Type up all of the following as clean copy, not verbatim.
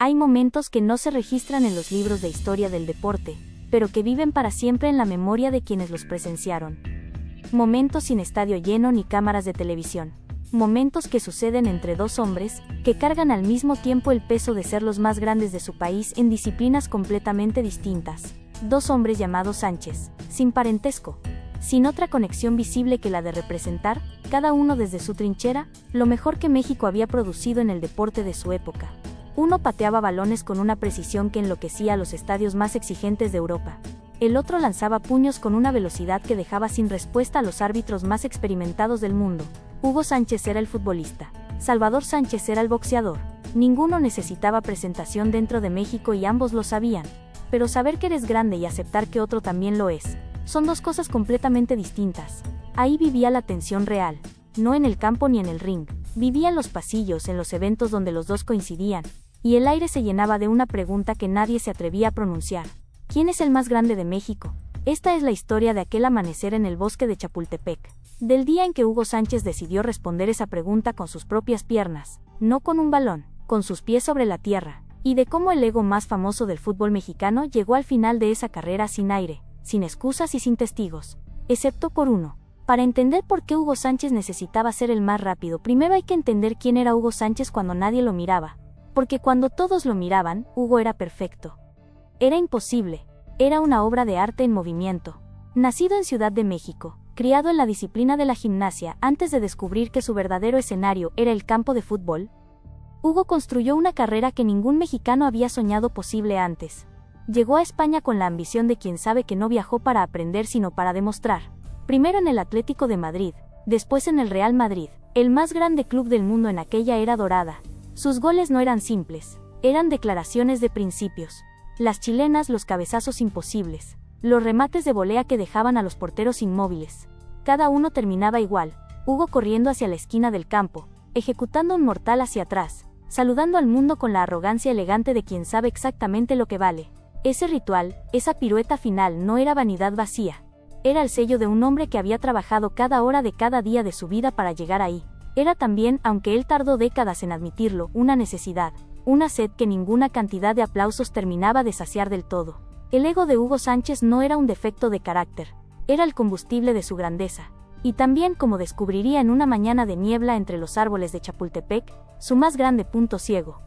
Hay momentos que no se registran en los libros de historia del deporte, pero que viven para siempre en la memoria de quienes los presenciaron. Momentos sin estadio lleno ni cámaras de televisión. Momentos que suceden entre dos hombres, que cargan al mismo tiempo el peso de ser los más grandes de su país en disciplinas completamente distintas. Dos hombres llamados Sánchez, sin parentesco, sin otra conexión visible que la de representar, cada uno desde su trinchera, lo mejor que México había producido en el deporte de su época. Uno pateaba balones con una precisión que enloquecía a los estadios más exigentes de Europa. El otro lanzaba puños con una velocidad que dejaba sin respuesta a los árbitros más experimentados del mundo. Hugo Sánchez era el futbolista. Salvador Sánchez era el boxeador. Ninguno necesitaba presentación dentro de México y ambos lo sabían. Pero saber que eres grande y aceptar que otro también lo es, son dos cosas completamente distintas. Ahí vivía la tensión real. No en el campo ni en el ring. Vivía en los pasillos, en los eventos donde los dos coincidían. Y el aire se llenaba de una pregunta que nadie se atrevía a pronunciar. ¿Quién es el más grande de México? Esta es la historia de aquel amanecer en el bosque de Chapultepec. Del día en que Hugo Sánchez decidió responder esa pregunta con sus propias piernas, no con un balón, con sus pies sobre la tierra, y de cómo el ego más famoso del fútbol mexicano llegó al final de esa carrera sin aire, sin excusas y sin testigos, excepto por uno. Para entender por qué Hugo Sánchez necesitaba ser el más rápido, primero hay que entender quién era Hugo Sánchez cuando nadie lo miraba. Porque cuando todos lo miraban, Hugo era perfecto. Era imposible. Era una obra de arte en movimiento. Nacido en Ciudad de México, criado en la disciplina de la gimnasia antes de descubrir que su verdadero escenario era el campo de fútbol, Hugo construyó una carrera que ningún mexicano había soñado posible antes. Llegó a España con la ambición de quien sabe que no viajó para aprender sino para demostrar. Primero en el Atlético de Madrid, después en el Real Madrid, el más grande club del mundo en aquella era dorada. Sus goles no eran simples, eran declaraciones de principios. Las chilenas, los cabezazos imposibles, los remates de volea que dejaban a los porteros inmóviles. Cada uno terminaba igual, Hugo corriendo hacia la esquina del campo, ejecutando un mortal hacia atrás, saludando al mundo con la arrogancia elegante de quien sabe exactamente lo que vale. Ese ritual, esa pirueta final no era vanidad vacía. Era el sello de un hombre que había trabajado cada hora de cada día de su vida para llegar ahí. Era también, aunque él tardó décadas en admitirlo, una necesidad, una sed que ninguna cantidad de aplausos terminaba de saciar del todo. El ego de Hugo Sánchez no era un defecto de carácter, era el combustible de su grandeza. Y también, como descubriría en una mañana de niebla entre los árboles de Chapultepec, su más grande punto ciego.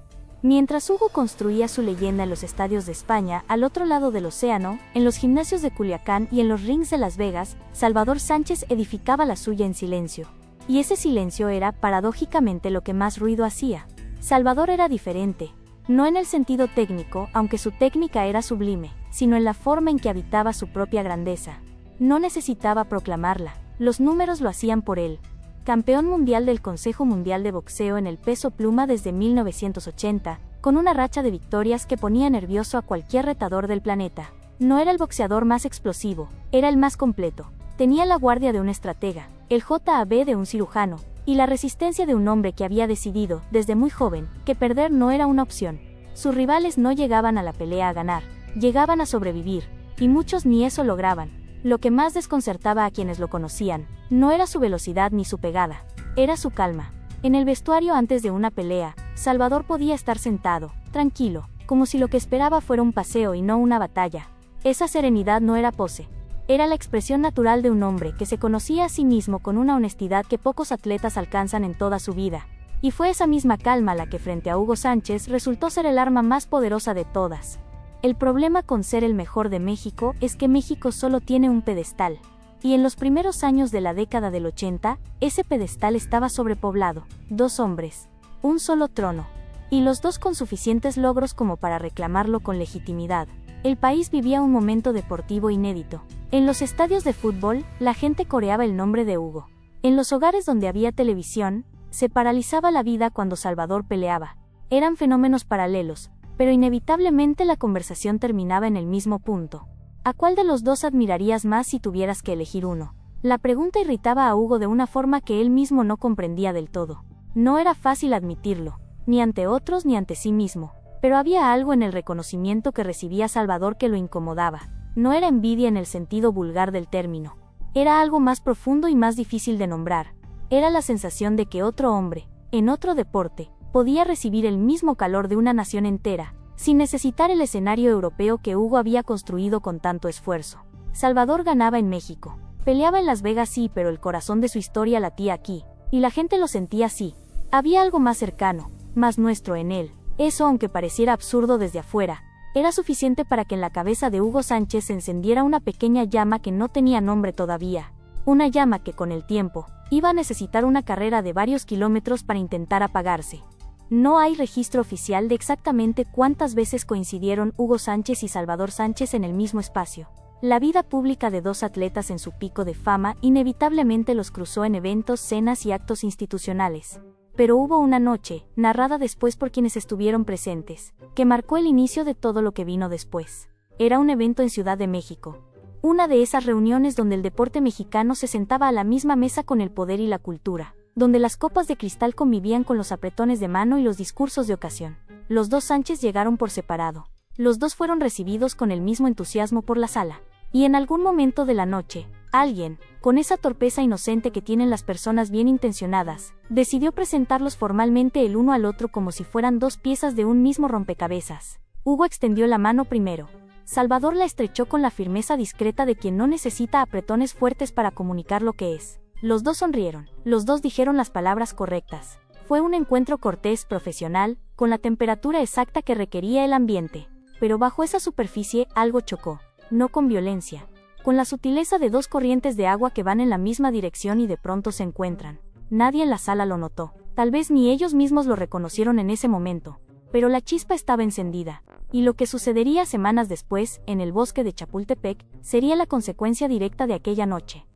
Mientras Hugo construía su leyenda en los estadios de España, al otro lado del océano, en los gimnasios de Culiacán y en los rings de Las Vegas, Salvador Sánchez edificaba la suya en silencio. Y ese silencio era, paradójicamente, lo que más ruido hacía. Salvador era diferente, no en el sentido técnico, aunque su técnica era sublime, sino en la forma en que habitaba su propia grandeza. No necesitaba proclamarla, los números lo hacían por él. Campeón mundial del Consejo Mundial de Boxeo en el peso pluma desde 1980, con una racha de victorias que ponía nervioso a cualquier retador del planeta. No era el boxeador más explosivo, era el más completo. Tenía la guardia de un estratega, el JAB de un cirujano, y la resistencia de un hombre que había decidido, desde muy joven, que perder no era una opción. Sus rivales no llegaban a la pelea a ganar, llegaban a sobrevivir, y muchos ni eso lograban. Lo que más desconcertaba a quienes lo conocían, no era su velocidad ni su pegada, era su calma. En el vestuario antes de una pelea, Salvador podía estar sentado, tranquilo, como si lo que esperaba fuera un paseo y no una batalla. Esa serenidad no era pose. Era la expresión natural de un hombre que se conocía a sí mismo con una honestidad que pocos atletas alcanzan en toda su vida. Y fue esa misma calma la que frente a Hugo Sánchez resultó ser el arma más poderosa de todas. El problema con ser el mejor de México es que México solo tiene un pedestal. Y en los primeros años de la década del 80, ese pedestal estaba sobrepoblado. 2 hombres, un solo trono. Y los dos con suficientes logros como para reclamarlo con legitimidad. El país vivía un momento deportivo inédito. En los estadios de fútbol, la gente coreaba el nombre de Hugo. En los hogares donde había televisión, se paralizaba la vida cuando Salvador peleaba. Eran fenómenos paralelos, pero inevitablemente la conversación terminaba en el mismo punto. ¿A cuál de los dos admirarías más si tuvieras que elegir uno? La pregunta irritaba a Hugo de una forma que él mismo no comprendía del todo. No era fácil admitirlo, ni ante otros ni ante sí mismo, pero había algo en el reconocimiento que recibía Salvador que lo incomodaba. No era envidia en el sentido vulgar del término. Era algo más profundo y más difícil de nombrar. Era la sensación de que otro hombre, en otro deporte, podía recibir el mismo calor de una nación entera, sin necesitar el escenario europeo que Hugo había construido con tanto esfuerzo. Salvador ganaba en México. Peleaba en Las Vegas sí, pero el corazón de su historia latía aquí, y la gente lo sentía así. Había algo más cercano, más nuestro en él. Eso, aunque pareciera absurdo desde afuera, era suficiente para que en la cabeza de Hugo Sánchez se encendiera una pequeña llama que no tenía nombre todavía. Una llama que con el tiempo, iba a necesitar una carrera de varios kilómetros para intentar apagarse. No hay registro oficial de exactamente cuántas veces coincidieron Hugo Sánchez y Salvador Sánchez en el mismo espacio. La vida pública de dos atletas en su pico de fama inevitablemente los cruzó en eventos, cenas y actos institucionales. Pero hubo una noche, narrada después por quienes estuvieron presentes, que marcó el inicio de todo lo que vino después. Era un evento en Ciudad de México. Una de esas reuniones donde el deporte mexicano se sentaba a la misma mesa con el poder y la cultura, donde las copas de cristal convivían con los apretones de mano y los discursos de ocasión. Los dos Sánchez llegaron por separado. Los dos fueron recibidos con el mismo entusiasmo por la sala. Y en algún momento de la noche, alguien, con esa torpeza inocente que tienen las personas bien intencionadas, decidió presentarlos formalmente el uno al otro como si fueran dos piezas de un mismo rompecabezas. Hugo extendió la mano primero. Salvador la estrechó con la firmeza discreta de quien no necesita apretones fuertes para comunicar lo que es. Los dos sonrieron. Los dos dijeron las palabras correctas. Fue un encuentro cortés, profesional, con la temperatura exacta que requería el ambiente. Pero bajo esa superficie algo chocó. No con violencia. Con la sutileza de dos corrientes de agua que van en la misma dirección y de pronto se encuentran. Nadie en la sala lo notó. Tal vez ni ellos mismos lo reconocieron en ese momento. Pero la chispa estaba encendida. Y lo que sucedería semanas después, en el bosque de Chapultepec, sería la consecuencia directa de aquella noche.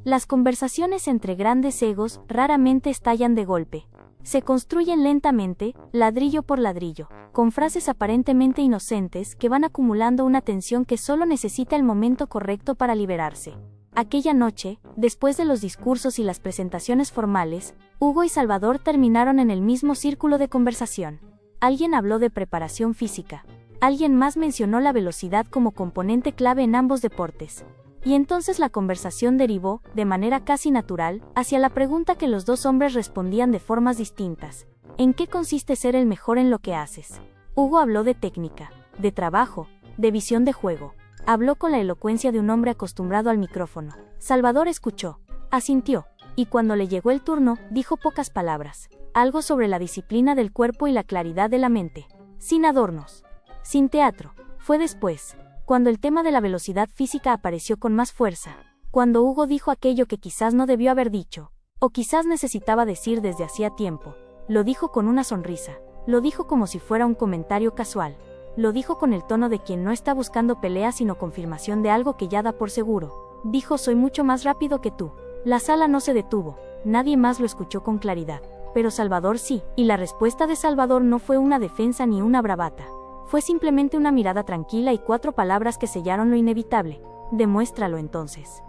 Las conversaciones entre grandes egos raramente estallan de golpe. Se construyen lentamente, ladrillo por ladrillo, con frases aparentemente inocentes que van acumulando una tensión que solo necesita el momento correcto para liberarse. Aquella noche, después de los discursos y las presentaciones formales, Hugo y Salvador terminaron en el mismo círculo de conversación. Alguien habló de preparación física. Alguien más mencionó la velocidad como componente clave en ambos deportes. Y entonces la conversación derivó, de manera casi natural, hacia la pregunta que los dos hombres respondían de formas distintas. ¿En qué consiste ser el mejor en lo que haces? Hugo habló de técnica, de trabajo, de visión de juego. Habló con la elocuencia de un hombre acostumbrado al micrófono. Salvador escuchó, asintió, y cuando le llegó el turno, dijo pocas palabras. Algo sobre la disciplina del cuerpo y la claridad de la mente. Sin adornos. Sin teatro. Fue después, cuando el tema de la velocidad física apareció con más fuerza, cuando Hugo dijo aquello que quizás no debió haber dicho, o quizás necesitaba decir desde hacía tiempo. Lo dijo con una sonrisa, lo dijo como si fuera un comentario casual, lo dijo con el tono de quien no está buscando pelea sino confirmación de algo que ya da por seguro. Dijo: soy mucho más rápido que tú. La sala no se detuvo, nadie más lo escuchó con claridad, pero Salvador sí, y la respuesta de Salvador no fue una defensa ni una bravata. Fue simplemente una mirada tranquila y 4 palabras que sellaron lo inevitable. Demuéstralo entonces.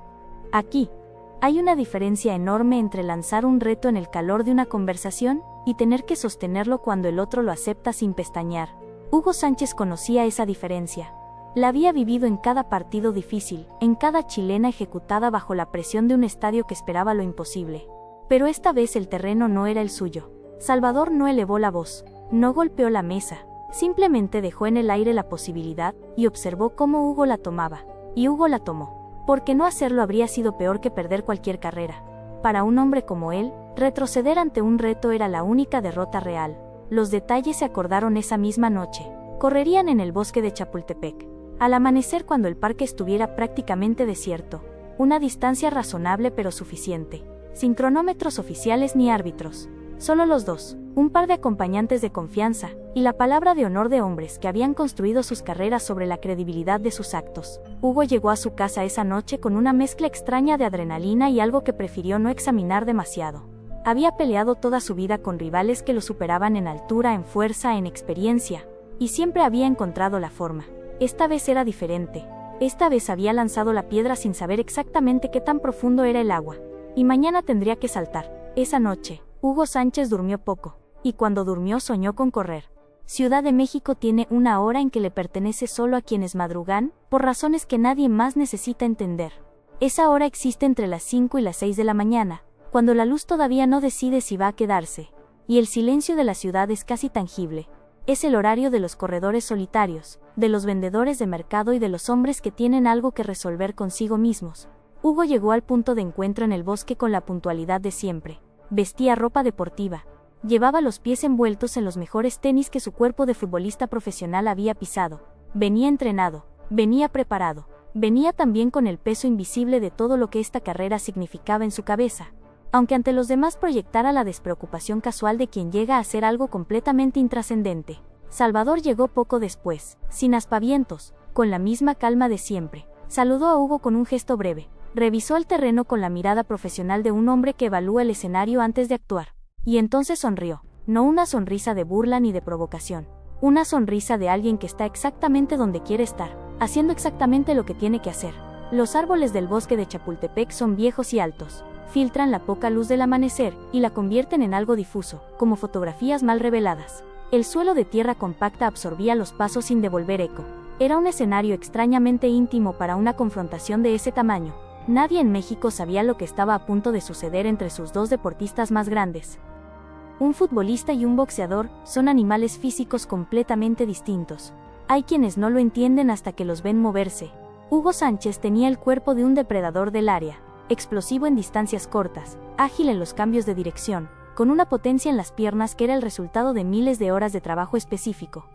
Aquí. Hay una diferencia enorme entre lanzar un reto en el calor de una conversación y tener que sostenerlo cuando el otro lo acepta sin pestañear. Hugo Sánchez conocía esa diferencia. La había vivido en cada partido difícil, en cada chilena ejecutada bajo la presión de un estadio que esperaba lo imposible. Pero esta vez el terreno no era el suyo. Salvador no elevó la voz, no golpeó la mesa. Simplemente dejó en el aire la posibilidad, y observó cómo Hugo la tomaba. Y Hugo la tomó. Porque no hacerlo habría sido peor que perder cualquier carrera. Para un hombre como él, retroceder ante un reto era la única derrota real. Los detalles se acordaron esa misma noche. Correrían en el bosque de Chapultepec. Al amanecer, cuando el parque estuviera prácticamente desierto. Una distancia razonable pero suficiente. Sin cronómetros oficiales ni árbitros. Solo los dos, un par de acompañantes de confianza, y la palabra de honor de hombres que habían construido sus carreras sobre la credibilidad de sus actos. Hugo llegó a su casa esa noche con una mezcla extraña de adrenalina y algo que prefirió no examinar demasiado. Había peleado toda su vida con rivales que lo superaban en altura, en fuerza, en experiencia, y siempre había encontrado la forma. Esta vez era diferente. Esta vez había lanzado la piedra sin saber exactamente qué tan profundo era el agua. Y mañana tendría que saltar. Esa noche, Hugo Sánchez durmió poco, y cuando durmió soñó con correr. Ciudad de México tiene una hora en que le pertenece solo a quienes madrugan, por razones que nadie más necesita entender. Esa hora existe entre las 5 y las 6 de la mañana, cuando la luz todavía no decide si va a quedarse. y el silencio de la ciudad es casi tangible. Es el horario de los corredores solitarios, de los vendedores de mercado y de los hombres que tienen algo que resolver consigo mismos. Hugo llegó al punto de encuentro en el bosque con la puntualidad de siempre. Vestía ropa deportiva. Llevaba los pies envueltos en los mejores tenis que su cuerpo de futbolista profesional había pisado. Venía entrenado, venía preparado, venía también con el peso invisible de todo lo que esta carrera significaba en su cabeza. Aunque ante los demás proyectara la despreocupación casual de quien llega a hacer algo completamente intrascendente. Salvador llegó poco después, sin aspavientos, con la misma calma de siempre. Saludó a Hugo con un gesto breve. Revisó el terreno con la mirada profesional de un hombre que evalúa el escenario antes de actuar. Y entonces sonrió. No una sonrisa de burla ni de provocación. Una sonrisa de alguien que está exactamente donde quiere estar, haciendo exactamente lo que tiene que hacer. Los árboles del bosque de Chapultepec son viejos y altos. Filtran la poca luz del amanecer y la convierten en algo difuso, como fotografías mal reveladas. El suelo de tierra compacta absorbía los pasos sin devolver eco. Era un escenario extrañamente íntimo para una confrontación de ese tamaño. Nadie en México sabía lo que estaba a punto de suceder entre sus dos deportistas más grandes. Un futbolista y un boxeador son animales físicos completamente distintos. Hay quienes no lo entienden hasta que los ven moverse. Hugo Sánchez tenía el cuerpo de un depredador del área. Explosivo en distancias cortas, ágil en los cambios de dirección, con una potencia en las piernas que era el resultado de miles de horas de trabajo específico.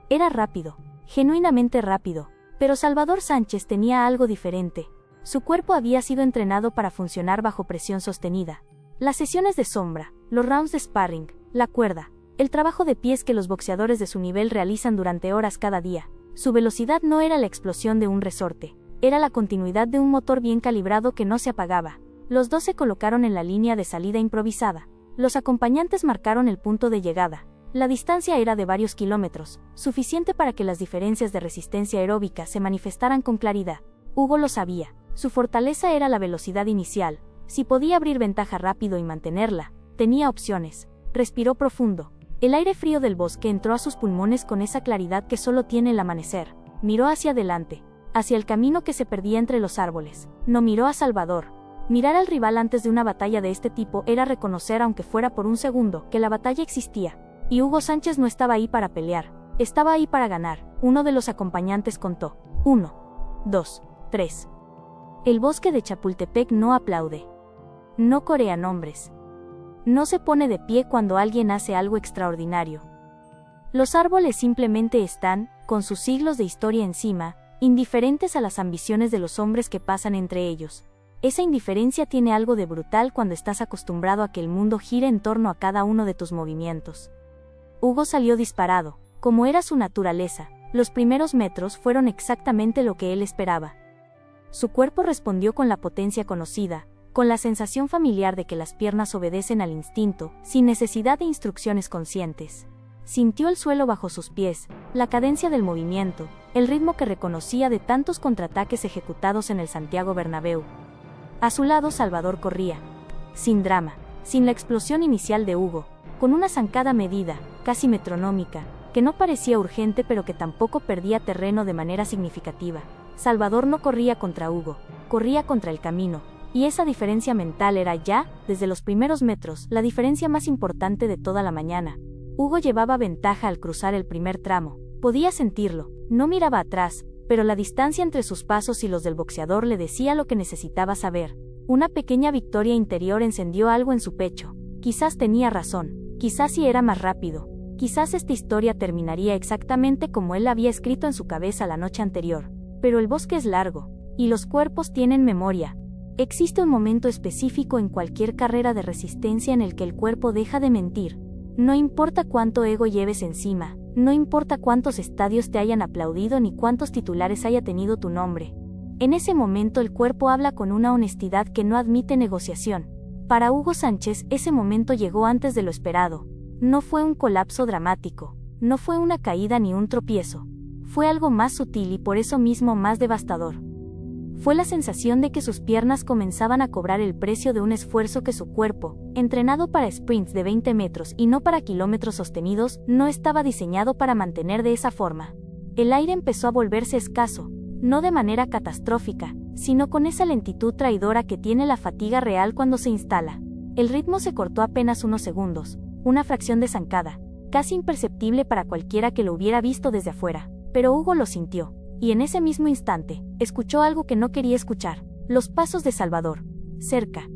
Era rápido, genuinamente rápido, pero Salvador Sánchez tenía algo diferente. Su cuerpo había sido entrenado para funcionar bajo presión sostenida. Las sesiones de sombra, los rounds de sparring, la cuerda, el trabajo de pies que los boxeadores de su nivel realizan durante horas cada día. Su velocidad no era la explosión de un resorte. Era la continuidad de un motor bien calibrado que no se apagaba. Los dos se colocaron en la línea de salida improvisada. Los acompañantes marcaron el punto de llegada. La distancia era de varios kilómetros, suficiente para que las diferencias de resistencia aeróbica se manifestaran con claridad. Hugo lo sabía. Su fortaleza era la velocidad inicial. Si podía abrir ventaja rápido y mantenerla, tenía opciones. Respiró profundo. El aire frío del bosque entró a sus pulmones con esa claridad que solo tiene el amanecer. Miró hacia adelante, hacia el camino que se perdía entre los árboles. No miró a Salvador. Mirar al rival antes de una batalla de este tipo era reconocer, aunque fuera por un segundo, que la batalla existía. Y Hugo Sánchez no estaba ahí para pelear, estaba ahí para ganar. Uno de los acompañantes contó. 1, 2, 3. El bosque de Chapultepec no aplaude. No corea nombres. No se pone de pie cuando alguien hace algo extraordinario. Los árboles simplemente están, con sus siglos de historia encima, indiferentes a las ambiciones de los hombres que pasan entre ellos. Esa indiferencia tiene algo de brutal cuando estás acostumbrado a que el mundo gire en torno a cada uno de tus movimientos. Hugo salió disparado, como era su naturaleza. Los primeros metros fueron exactamente lo que él esperaba. Su cuerpo respondió con la potencia conocida, con la sensación familiar de que las piernas obedecen al instinto, sin necesidad de instrucciones conscientes. Sintió el suelo bajo sus pies, la cadencia del movimiento, el ritmo que reconocía de tantos contraataques ejecutados en el Santiago Bernabéu. A su lado Salvador corría, sin drama, sin la explosión inicial de Hugo, con una zancada medida, casi metronómica, que no parecía urgente pero que tampoco perdía terreno de manera significativa. Salvador no corría contra Hugo, corría contra el camino, y esa diferencia mental era ya, desde los primeros metros, la diferencia más importante de toda la mañana. Hugo llevaba ventaja al cruzar el primer tramo, podía sentirlo, no miraba atrás, pero la distancia entre sus pasos y los del boxeador le decía lo que necesitaba saber. Una pequeña victoria interior encendió algo en su pecho. Quizás tenía razón, quizás sí era más rápido, quizás esta historia terminaría exactamente como él la había escrito en su cabeza la noche anterior. Pero el bosque es largo, y los cuerpos tienen memoria. Existe un momento específico en cualquier carrera de resistencia en el que el cuerpo deja de mentir. No importa cuánto ego lleves encima, no importa cuántos estadios te hayan aplaudido ni cuántos titulares haya tenido tu nombre. En ese momento el cuerpo habla con una honestidad que no admite negociación. Para Hugo Sánchez ese momento llegó antes de lo esperado. No fue un colapso dramático, no fue una caída ni un tropiezo. Fue algo más sutil y por eso mismo más devastador. Fue la sensación de que sus piernas comenzaban a cobrar el precio de un esfuerzo que su cuerpo, entrenado para sprints de 20 metros y no para kilómetros sostenidos, no estaba diseñado para mantener de esa forma. El aire empezó a volverse escaso, no de manera catastrófica, sino con esa lentitud traidora que tiene la fatiga real cuando se instala. El ritmo se cortó apenas unos segundos, una fracción de zancada, casi imperceptible para cualquiera que lo hubiera visto desde afuera. Pero Hugo lo sintió, y en ese mismo instante, escuchó algo que no quería escuchar: los pasos de Salvador. Cerca.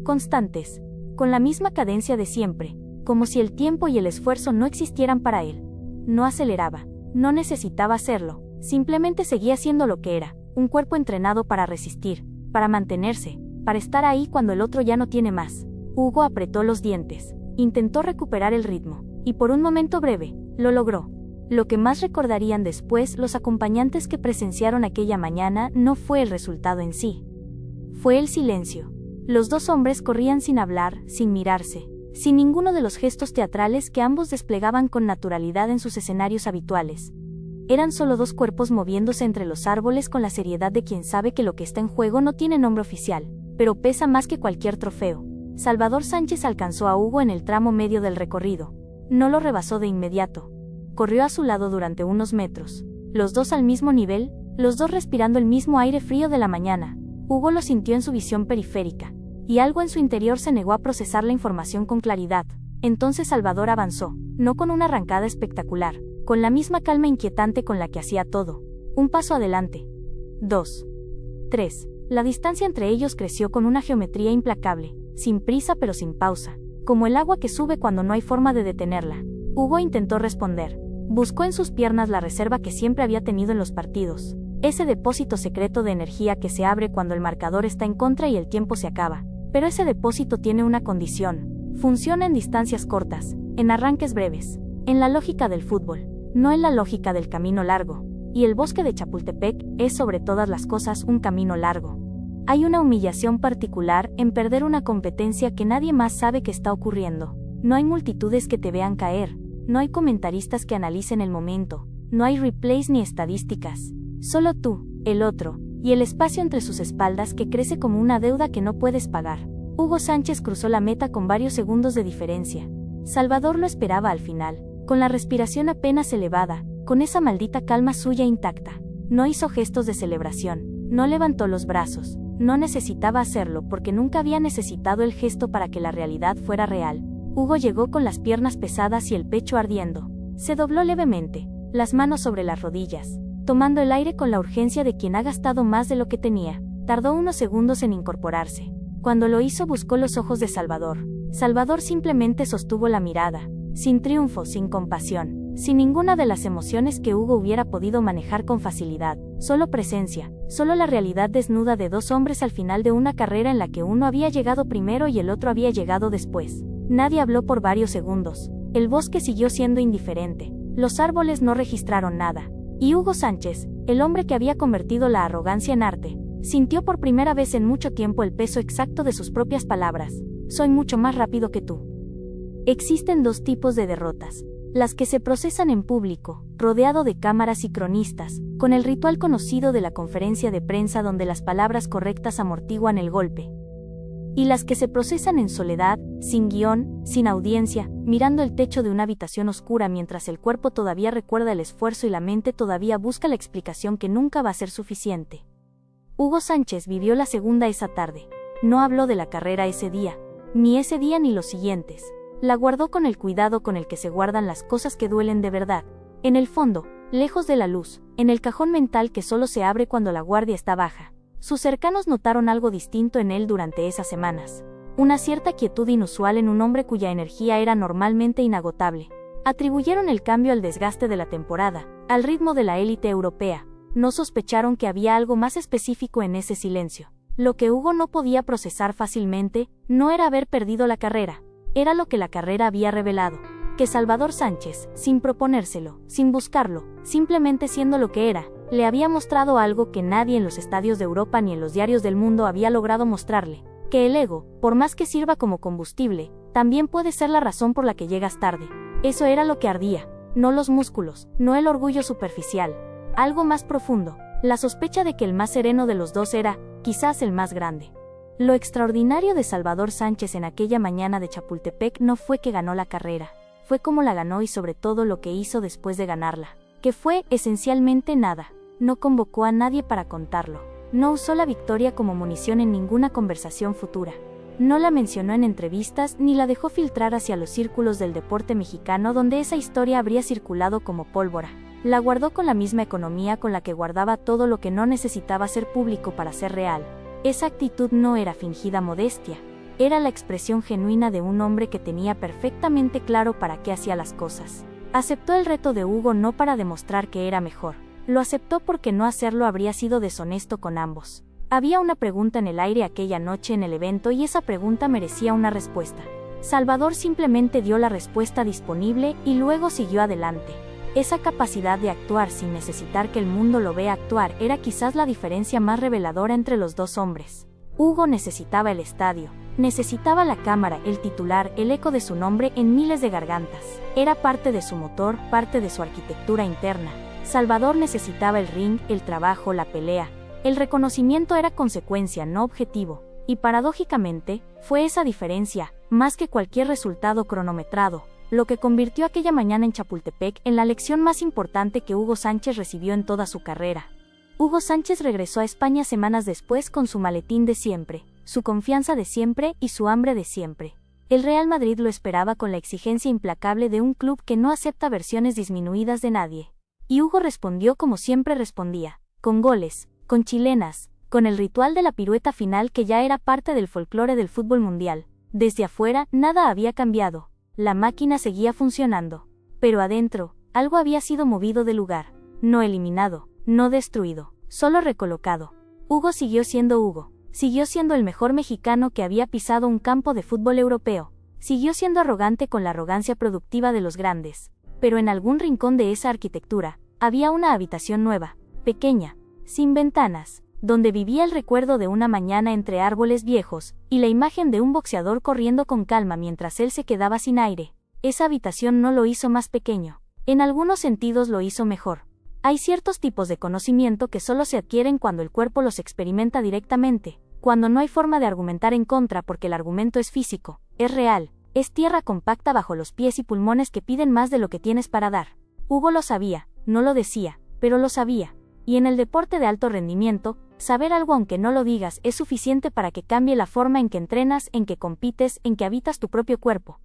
Constantes. Con la misma cadencia de siempre, como si el tiempo y el esfuerzo no existieran para él. No aceleraba, no necesitaba hacerlo, simplemente seguía siendo lo que era, un cuerpo entrenado para resistir, para mantenerse, para estar ahí cuando el otro ya no tiene más. Hugo apretó los dientes, intentó recuperar el ritmo, y por un momento breve, lo logró. Lo que más recordarían después los acompañantes que presenciaron aquella mañana no fue el resultado en sí. Fue el silencio. Los dos hombres corrían sin hablar, sin mirarse, sin ninguno de los gestos teatrales que ambos desplegaban con naturalidad en sus escenarios habituales. Eran solo dos cuerpos moviéndose entre los árboles con la seriedad de quien sabe que lo que está en juego no tiene nombre oficial, pero pesa más que cualquier trofeo. Salvador Sánchez alcanzó a Hugo en el tramo medio del recorrido. No lo rebasó de inmediato. Corrió a su lado durante unos metros. Los dos al mismo nivel, los dos respirando el mismo aire frío de la mañana. Hugo lo sintió en su visión periférica, y algo en su interior se negó a procesar la información con claridad. Entonces Salvador avanzó, no con una arrancada espectacular, con la misma calma inquietante con la que hacía todo. Un paso adelante. 2. 3. La distancia entre ellos creció con una geometría implacable, sin prisa pero sin pausa, como el agua que sube cuando no hay forma de detenerla. Hugo intentó responder. Buscó en sus piernas la reserva que siempre había tenido en los partidos, ese depósito secreto de energía que se abre cuando el marcador está en contra y el tiempo se acaba. Pero ese depósito tiene una condición: funciona en distancias cortas, en arranques breves, en la lógica del fútbol, no en la lógica del camino largo. Y el bosque de Chapultepec es sobre todas las cosas un camino largo. Hay una humillación particular en perder una competencia que nadie más sabe que está ocurriendo. No hay multitudes que te vean caer, no hay comentaristas que analicen el momento, no hay replays ni estadísticas. Solo tú, el otro, y el espacio entre sus espaldas que crece como una deuda que no puedes pagar. Hugo Sánchez cruzó la meta con varios segundos de diferencia. Salvador lo esperaba al final, con la respiración apenas elevada, con esa maldita calma suya intacta. No hizo gestos de celebración, no levantó los brazos, no necesitaba hacerlo porque nunca había necesitado el gesto para que la realidad fuera real. Hugo llegó con las piernas pesadas y el pecho ardiendo. Se dobló levemente, las manos sobre las rodillas, tomando el aire con la urgencia de quien ha gastado más de lo que tenía. Tardó unos segundos en incorporarse. Cuando lo hizo buscó los ojos de Salvador. Salvador simplemente sostuvo la mirada, sin triunfo, sin compasión, sin ninguna de las emociones que Hugo hubiera podido manejar con facilidad. Solo presencia, solo la realidad desnuda de dos hombres al final de una carrera en la que uno había llegado primero y el otro había llegado después. Nadie habló por varios segundos. El bosque siguió siendo indiferente. Los árboles no registraron nada. Y Hugo Sánchez, el hombre que había convertido la arrogancia en arte, sintió por primera vez en mucho tiempo el peso exacto de sus propias palabras. Soy mucho más rápido que tú. Existen dos tipos de derrotas. Las que se procesan en público, rodeado de cámaras y cronistas, con el ritual conocido de la conferencia de prensa donde las palabras correctas amortiguan el golpe. Y las que se procesan en soledad, sin guión, sin audiencia, mirando el techo de una habitación oscura mientras el cuerpo todavía recuerda el esfuerzo y la mente todavía busca la explicación que nunca va a ser suficiente. Hugo Sánchez vivió la segunda esa tarde. No habló de la carrera ese día ni los siguientes. La guardó con el cuidado con el que se guardan las cosas que duelen de verdad. En el fondo, lejos de la luz, en el cajón mental que solo se abre cuando la guardia está baja. Sus cercanos notaron algo distinto en él durante esas semanas. Una cierta quietud inusual en un hombre cuya energía era normalmente inagotable. Atribuyeron el cambio al desgaste de la temporada, al ritmo de la élite europea. No sospecharon que había algo más específico en ese silencio. Lo que Hugo no podía procesar fácilmente, no era haber perdido la carrera. Era lo que la carrera había revelado. Que Salvador Sánchez, sin proponérselo, sin buscarlo, simplemente siendo lo que era, le había mostrado algo que nadie en los estadios de Europa ni en los diarios del mundo había logrado mostrarle. Que el ego, por más que sirva como combustible, también puede ser la razón por la que llegas tarde. Eso era lo que ardía. No los músculos, no el orgullo superficial. Algo más profundo. La sospecha de que el más sereno de los dos era, quizás, el más grande. Lo extraordinario de Salvador Sánchez en aquella mañana de Chapultepec no fue que ganó la carrera. Fue cómo la ganó y sobre todo lo que hizo después de ganarla. Que fue, esencialmente, nada. No convocó a nadie para contarlo. No usó la victoria como munición en ninguna conversación futura. No la mencionó en entrevistas ni la dejó filtrar hacia los círculos del deporte mexicano donde esa historia habría circulado como pólvora. La guardó con la misma economía con la que guardaba todo lo que no necesitaba ser público para ser real. Esa actitud no era fingida modestia, era la expresión genuina de un hombre que tenía perfectamente claro para qué hacía las cosas. Aceptó el reto de Hugo no para demostrar que era mejor, lo aceptó porque no hacerlo habría sido deshonesto con ambos. Había una pregunta en el aire aquella noche en el evento y esa pregunta merecía una respuesta. Salvador simplemente dio la respuesta disponible y luego siguió adelante. Esa capacidad de actuar sin necesitar que el mundo lo vea actuar era quizás la diferencia más reveladora entre los dos hombres. Hugo necesitaba el estadio, necesitaba la cámara, el titular, el eco de su nombre en miles de gargantas. Era parte de su motor, parte de su arquitectura interna. Salvador necesitaba el ring, el trabajo, la pelea. El reconocimiento era consecuencia, no objetivo, y paradójicamente, fue esa diferencia, más que cualquier resultado cronometrado, lo que convirtió aquella mañana en Chapultepec en la lección más importante que Hugo Sánchez recibió en toda su carrera. Hugo Sánchez regresó a España semanas después con su maletín de siempre, su confianza de siempre y su hambre de siempre. El Real Madrid lo esperaba con la exigencia implacable de un club que no acepta versiones disminuidas de nadie. Y Hugo respondió como siempre respondía, con goles, con chilenas, con el ritual de la pirueta final que ya era parte del folclore del fútbol mundial. Desde afuera, nada había cambiado. La máquina seguía funcionando. Pero adentro, algo había sido movido de lugar. No eliminado, no destruido, solo recolocado. Hugo siguió siendo Hugo. Siguió siendo el mejor mexicano que había pisado un campo de fútbol europeo. Siguió siendo arrogante con la arrogancia productiva de los grandes. Pero en algún rincón de esa arquitectura, había una habitación nueva, pequeña, sin ventanas, donde vivía el recuerdo de una mañana entre árboles viejos, y la imagen de un boxeador corriendo con calma mientras él se quedaba sin aire. Esa habitación no lo hizo más pequeño, en algunos sentidos lo hizo mejor. Hay ciertos tipos de conocimiento que solo se adquieren cuando el cuerpo los experimenta directamente, cuando no hay forma de argumentar en contra porque el argumento es físico, es real, es tierra compacta bajo los pies y pulmones que piden más de lo que tienes para dar. Hugo lo sabía, no lo decía, pero lo sabía. Y en el deporte de alto rendimiento, saber algo aunque no lo digas es suficiente para que cambie la forma en que entrenas, en que compites, en que habitas tu propio cuerpo.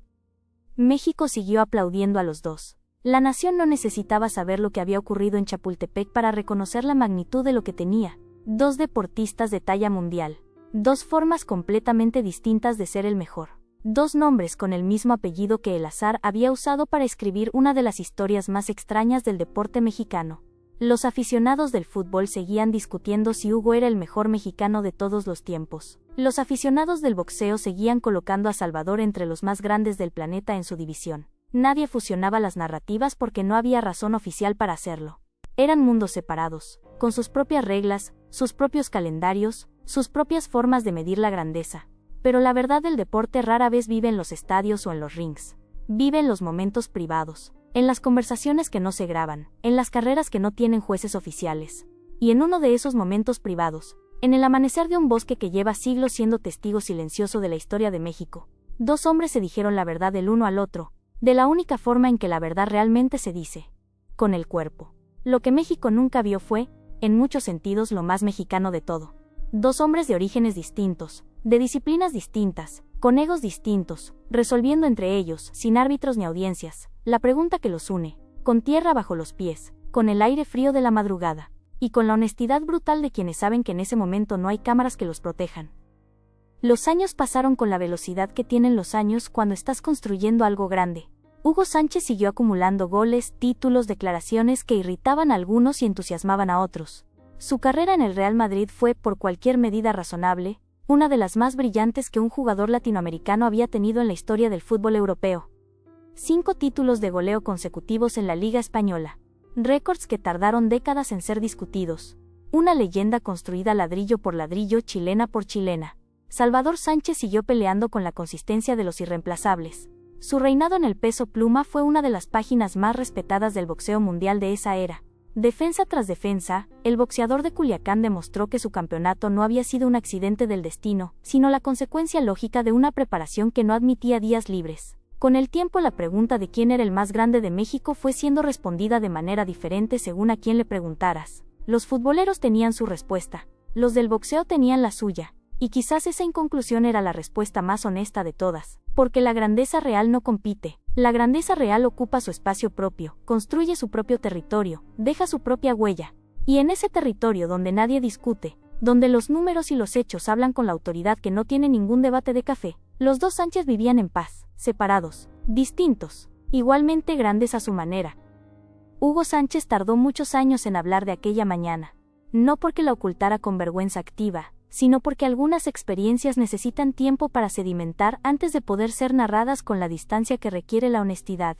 México siguió aplaudiendo a los dos. La nación no necesitaba saber lo que había ocurrido en Chapultepec para reconocer la magnitud de lo que tenía. Dos deportistas de talla mundial. Dos formas completamente distintas de ser el mejor. Dos nombres con el mismo apellido que el azar había usado para escribir una de las historias más extrañas del deporte mexicano. Los aficionados del fútbol seguían discutiendo si Hugo era el mejor mexicano de todos los tiempos. Los aficionados del boxeo seguían colocando a Salvador entre los más grandes del planeta en su división. Nadie fusionaba las narrativas porque no había razón oficial para hacerlo. Eran mundos separados, con sus propias reglas, sus propios calendarios, sus propias formas de medir la grandeza. Pero la verdad del deporte rara vez vive en los estadios o en los rings. Vive en los momentos privados, en las conversaciones que no se graban, en las carreras que no tienen jueces oficiales. Y en uno de esos momentos privados, en el amanecer de un bosque que lleva siglos siendo testigo silencioso de la historia de México, dos hombres se dijeron la verdad el uno al otro, de la única forma en que la verdad realmente se dice, con el cuerpo. Lo que México nunca vio fue, en muchos sentidos, lo más mexicano de todo. Dos hombres de orígenes distintos, de disciplinas distintas, con egos distintos, resolviendo entre ellos, sin árbitros ni audiencias, la pregunta que los une, con tierra bajo los pies, con el aire frío de la madrugada, y con la honestidad brutal de quienes saben que en ese momento no hay cámaras que los protejan. Los años pasaron con la velocidad que tienen los años cuando estás construyendo algo grande. Hugo Sánchez siguió acumulando goles, títulos, declaraciones que irritaban a algunos y entusiasmaban a otros. Su carrera en el Real Madrid fue, por cualquier medida razonable, una de las más brillantes que un jugador latinoamericano había tenido en la historia del fútbol europeo. 5 títulos de goleo consecutivos en la Liga Española. Récords que tardaron décadas en ser discutidos. Una leyenda construida ladrillo por ladrillo, chilena por chilena. Salvador Sánchez siguió peleando con la consistencia de los irreemplazables. Su reinado en el peso pluma fue una de las páginas más respetadas del boxeo mundial de esa era. Defensa tras defensa, el boxeador de Culiacán demostró que su campeonato no había sido un accidente del destino, sino la consecuencia lógica de una preparación que no admitía días libres. Con el tiempo la pregunta de quién era el más grande de México fue siendo respondida de manera diferente según a quién le preguntaras. Los futboleros tenían su respuesta, los del boxeo tenían la suya, Y quizás esa inconclusión era la respuesta más honesta de todas, porque la grandeza real no compite, la grandeza real ocupa su espacio propio, construye su propio territorio, deja su propia huella. Y en ese territorio donde nadie discute, donde los números y los hechos hablan con la autoridad que no tiene ningún debate de café, los dos Sánchez vivían en paz, separados, distintos, igualmente grandes a su manera. Hugo Sánchez tardó muchos años en hablar de aquella mañana, no porque la ocultara con vergüenza activa, sino porque algunas experiencias necesitan tiempo para sedimentar antes de poder ser narradas con la distancia que requiere la honestidad.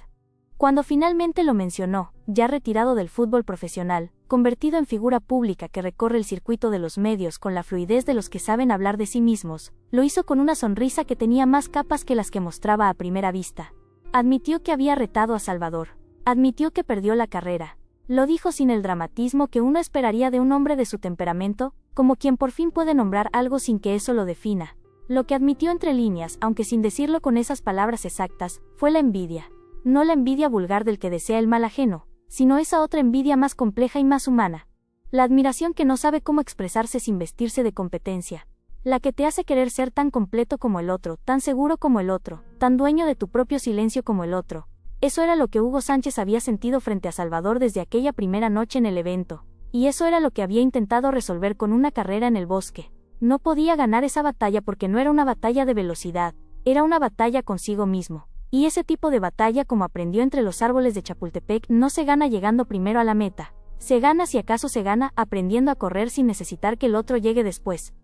Cuando finalmente lo mencionó, ya retirado del fútbol profesional, convertido en figura pública que recorre el circuito de los medios con la fluidez de los que saben hablar de sí mismos, lo hizo con una sonrisa que tenía más capas que las que mostraba a primera vista. Admitió que había retado a Salvador. Admitió que perdió la carrera. Lo dijo sin el dramatismo que uno esperaría de un hombre de su temperamento, como quien por fin puede nombrar algo sin que eso lo defina. Lo que admitió entre líneas, aunque sin decirlo con esas palabras exactas, fue la envidia. No la envidia vulgar del que desea el mal ajeno, sino esa otra envidia más compleja y más humana. La admiración que no sabe cómo expresarse sin vestirse de competencia. La que te hace querer ser tan completo como el otro, tan seguro como el otro, tan dueño de tu propio silencio como el otro. Eso era lo que Hugo Sánchez había sentido frente a Salvador desde aquella primera noche en el evento, y eso era lo que había intentado resolver con una carrera en el bosque. No podía ganar esa batalla porque no era una batalla de velocidad, era una batalla consigo mismo. Y ese tipo de batalla, como aprendió entre los árboles de Chapultepec, no se gana llegando primero a la meta. Se gana, si acaso se gana, aprendiendo a correr sin necesitar que el otro llegue después.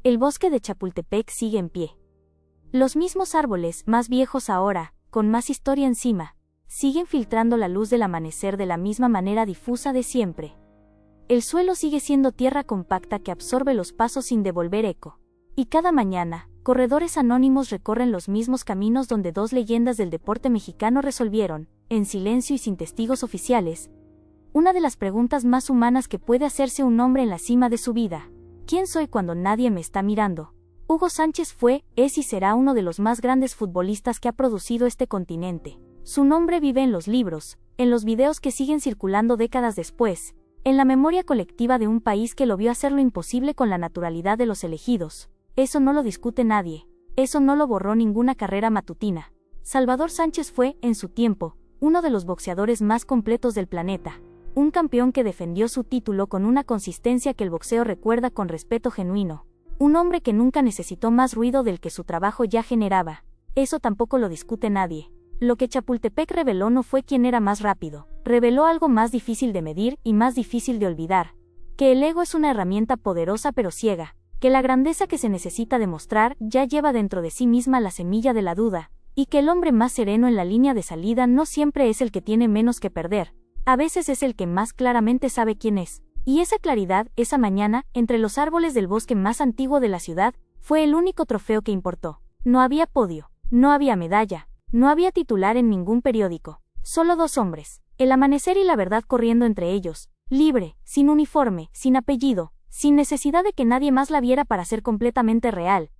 El bosque de Chapultepec sigue en pie. Los mismos árboles, más viejos ahora, con más historia encima, siguen filtrando la luz del amanecer de la misma manera difusa de siempre. El suelo sigue siendo tierra compacta que absorbe los pasos sin devolver eco. Y cada mañana, corredores anónimos recorren los mismos caminos donde dos leyendas del deporte mexicano resolvieron, en silencio y sin testigos oficiales, una de las preguntas más humanas que puede hacerse un hombre en la cima de su vida. ¿Quién soy cuando nadie me está mirando? Hugo Sánchez fue, es y será uno de los más grandes futbolistas que ha producido este continente. Su nombre vive en los libros, en los videos que siguen circulando décadas después, en la memoria colectiva de un país que lo vio hacer lo imposible con la naturalidad de los elegidos. Eso no lo discute nadie. Eso no lo borró ninguna carrera matutina. Salvador Sánchez fue, en su tiempo, uno de los boxeadores más completos del planeta. Un campeón que defendió su título con una consistencia que el boxeo recuerda con respeto genuino. Un hombre que nunca necesitó más ruido del que su trabajo ya generaba. Eso tampoco lo discute nadie. Lo que Chapultepec reveló no fue quién era más rápido. Reveló algo más difícil de medir y más difícil de olvidar. Que el ego es una herramienta poderosa pero ciega. Que la grandeza que se necesita demostrar ya lleva dentro de sí misma la semilla de la duda, y que el hombre más sereno en la línea de salida no siempre es el que tiene menos que perder, a veces es el que más claramente sabe quién es. Y esa claridad, esa mañana, entre los árboles del bosque más antiguo de la ciudad, fue el único trofeo que importó. No había podio, no había medalla, no había titular en ningún periódico, solo dos hombres, el amanecer y la verdad corriendo entre ellos, libre, sin uniforme, sin apellido, sin necesidad de que nadie más la viera para ser completamente real,